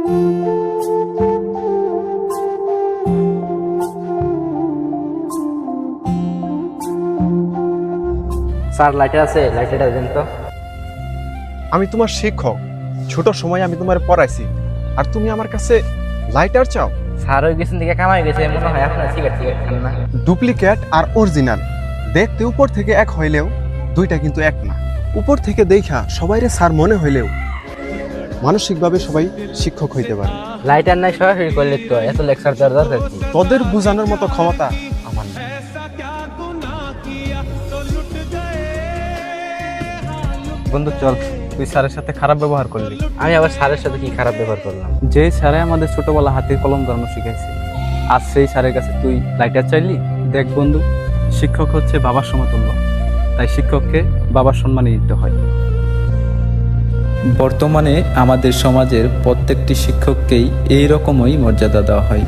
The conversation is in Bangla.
স্যার লাইটার আছে, লাইটারটা দেন তো। আমি তোমার শিক্ষক, ছোট সময় আমি তোমার পড়াইছি, আর তুমি আমার কাছে লাইটার চাও? স্যার ওই গেছেন দিকে কামাই গেছে, মনে হয় আপনার সিগারেট সিগারেট না। ডুপ্লিকেট আর অরিজিনাল দেখতে উপর থেকে এক হইলেও দুইটা কিন্তু এক না। উপর থেকে দেখা সবাইরে স্যার মনে হইলেও মানসিকভাবে সবাই শিক্ষক হইতে পারে। লাইটার নাই সরাসরি করলে তো এত লেকচার দেওয়ার দরকার কি? তোদের বোঝানোর মতো ক্ষমতা আমার নেই। বন্ধু চল, তুই স্যারের সাথে খারাপ ব্যবহার করলি। আমি আবার স্যারের সাথে কি খারাপ ব্যবহার করলাম? যে স্যারে আমাদের ছোটবেলা হাতে কলম ধরানো শিখাইছে, আজ সেই স্যারের কাছে তুই লাইটার চাইলি? দেখ বন্ধু, শিক্ষক হচ্ছে বাবার সমতুল্য, তাই শিক্ষককে বাবার সম্মানই দিতে হয়। বর্তমানে আমাদের সমাজের প্রত্যেকটি শিক্ষককেই এই রকমই মর্যাদা দেওয়া হয়।